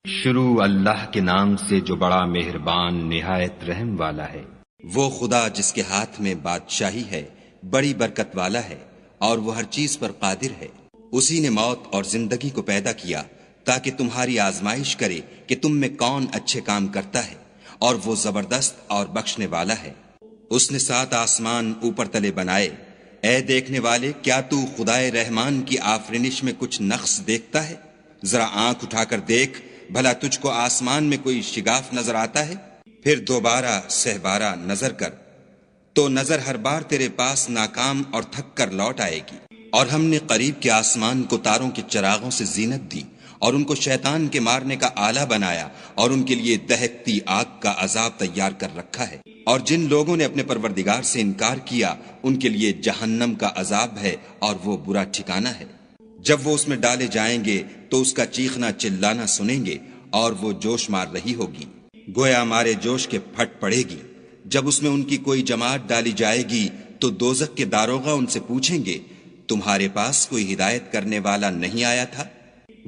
شروع اللہ کے نام سے جو بڑا مہربان نہایت رحم والا ہے۔ وہ خدا جس کے ہاتھ میں بادشاہی ہے، بڑی برکت والا ہے، اور وہ ہر چیز پر قادر ہے۔ اسی نے موت اور زندگی کو پیدا کیا تاکہ تمہاری آزمائش کرے کہ تم میں کون اچھے کام کرتا ہے، اور وہ زبردست اور بخشنے والا ہے۔ اس نے 7 آسمان اوپر تلے بنائے۔ اے دیکھنے والے، کیا تو خدائے رحمان کی آفرینش میں کچھ نقص دیکھتا ہے؟ ذرا آنکھ اٹھا کر دیکھ، بھلا تجھ کو آسمان میں کوئی شگاف نظر آتا ہے؟ پھر دوبارہ سہبارہ نظر کر تو نظر ہر بار تیرے پاس ناکام اور تھک کر لوٹ آئے گی۔ اور ہم نے قریب کے آسمان کو تاروں کے چراغوں سے زینت دی، اور ان کو شیطان کے مارنے کا آلہ بنایا، اور ان کے لیے دہکتی آگ کا عذاب تیار کر رکھا ہے۔ اور جن لوگوں نے اپنے پروردگار سے انکار کیا، ان کے لیے جہنم کا عذاب ہے، اور وہ برا ٹھکانہ ہے۔ جب وہ اس میں ڈالے جائیں گے تو اس کا چیخنا چلانا سنیں گے، اور وہ جوش مار رہی ہوگی، گویا مارے جوش کے پھٹ پڑے گی۔ جب اس میں ان کی کوئی جماعت ڈالی جائے گی تو دوزخ کے داروغہ ان سے پوچھیں گے، تمہارے پاس کوئی ہدایت کرنے والا نہیں آیا تھا؟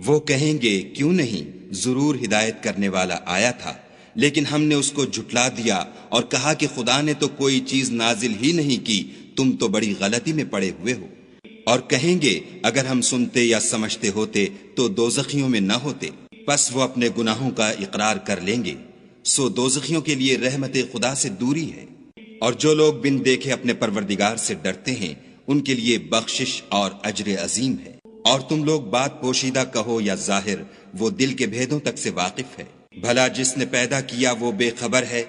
وہ کہیں گے، کیوں نہیں، ضرور ہدایت کرنے والا آیا تھا، لیکن ہم نے اس کو جھٹلا دیا اور کہا کہ خدا نے تو کوئی چیز نازل ہی نہیں کی، تم تو بڑی غلطی میں پڑے ہوئے ہو۔ اور کہیں گے، اگر ہم سنتے یا سمجھتے ہوتے تو دوزخیوں میں نہ ہوتے۔ پس وہ اپنے گناہوں کا اقرار کر لیں گے، سو دوزخیوں کے لیے رحمت خدا سے دوری ہے۔ اور جو لوگ بن دیکھے اپنے پروردگار سے ڈرتے ہیں، ان کے لیے بخشش اور اجر عظیم ہے۔ اور تم لوگ بات پوشیدہ کہو یا ظاہر، وہ دل کے بھیدوں تک سے واقف ہے۔ بھلا جس نے پیدا کیا وہ بے خبر ہے؟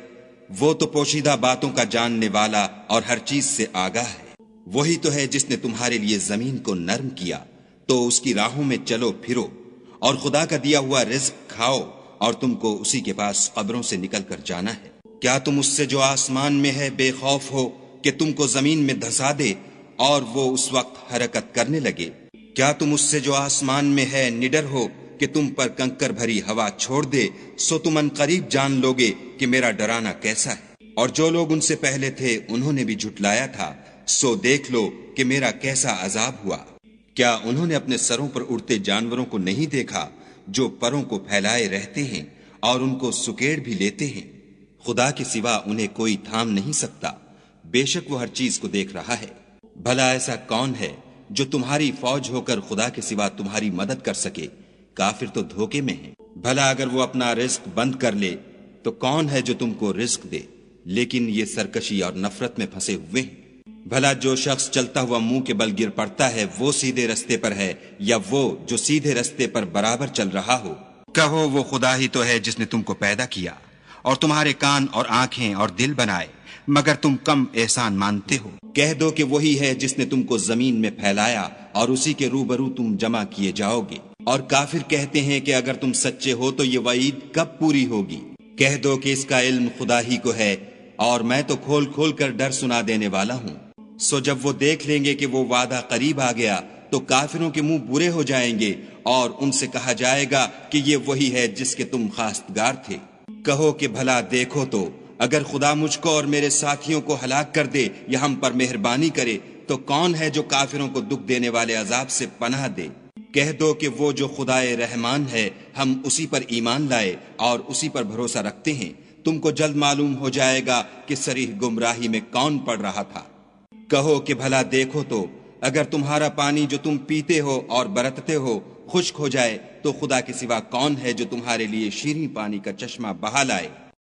وہ تو پوشیدہ باتوں کا جاننے والا اور ہر چیز سے آگاہ ہے۔ وہی تو ہے جس نے تمہارے لیے زمین کو نرم کیا، تو اس کی راہوں میں چلو پھرو، اور خدا کا دیا ہوا رزق کھاؤ، اور تم کو اسی کے پاس قبروں سے نکل کر جانا ہے۔ کیا تم اس سے جو آسمان میں ہے بے خوف ہو کہ تم کو زمین میں دھسا دے اور وہ اس وقت حرکت کرنے لگے؟ کیا تم اس سے جو آسمان میں ہے نڈر ہو کہ تم پر کنکر بھری ہوا چھوڑ دے؟ سو تم ان قریب جان لوگے کہ میرا ڈرانا کیسا ہے۔ اور جو لوگ ان سے پہلے تھے انہوں نے بھی جھٹلایا تھا، سو دیکھ لو کہ میرا کیسا عذاب ہوا۔ کیا انہوں نے اپنے سروں پر اڑتے جانوروں کو نہیں دیکھا جو پروں کو پھیلائے رہتے ہیں اور ان کو سکیڑ بھی لیتے ہیں؟ خدا کے سوا انہیں کوئی تھام نہیں سکتا، بے شک وہ ہر چیز کو دیکھ رہا ہے۔ بھلا ایسا کون ہے جو تمہاری فوج ہو کر خدا کے سوا تمہاری مدد کر سکے؟ کافر تو دھوکے میں ہیں۔ بھلا اگر وہ اپنا رزق بند کر لے تو کون ہے جو تم کو رزق دے؟ لیکن یہ سرکشی اور نفرت میں پھنسے ہوئے ہیں۔ بھلا جو شخص چلتا ہوا منہ کے بل گر پڑتا ہے وہ سیدھے رستے پر ہے، یا وہ جو سیدھے رستے پر برابر چل رہا ہو؟ کہو، وہ خدا ہی تو ہے جس نے تم کو پیدا کیا اور تمہارے کان اور آنکھیں اور دل بنائے، مگر تم کم احسان مانتے ہو۔ کہہ دو کہ وہی ہے جس نے تم کو زمین میں پھیلایا اور اسی کے روبرو تم جمع کیے جاؤ گے۔ اور کافر کہتے ہیں کہ اگر تم سچے ہو تو یہ وعید کب پوری ہوگی؟ کہہ دو کہ اس کا علم خدا ہی کو ہے، اور میں تو کھول کھول کر ڈر سنا دینے والا ہوں۔ سو جب وہ دیکھ لیں گے کہ وہ وعدہ قریب آ گیا تو کافروں کے منہ برے ہو جائیں گے، اور ان سے کہا جائے گا کہ یہ وہی ہے جس کے تم خواستگار تھے۔ کہو کہ بھلا دیکھو تو، اگر خدا مجھ کو اور میرے ساتھیوں کو ہلاک کر دے یا ہم پر مہربانی کرے تو کون ہے جو کافروں کو دکھ دینے والے عذاب سے پناہ دے؟ کہہ دو کہ وہ جو خدائے رحمان ہے، ہم اسی پر ایمان لائے اور اسی پر بھروسہ رکھتے ہیں۔ تم کو جلد معلوم ہو جائے گا کہ صریح گمراہی میں کون پڑ رہا تھا۔ کہو کہ بھلا دیکھو تو، اگر تمہارا پانی جو تم پیتے ہو اور برتتے ہو خشک ہو جائے تو خدا کے سوا کون ہے جو تمہارے لیے شیریں پانی کا چشمہ بہا لائے؟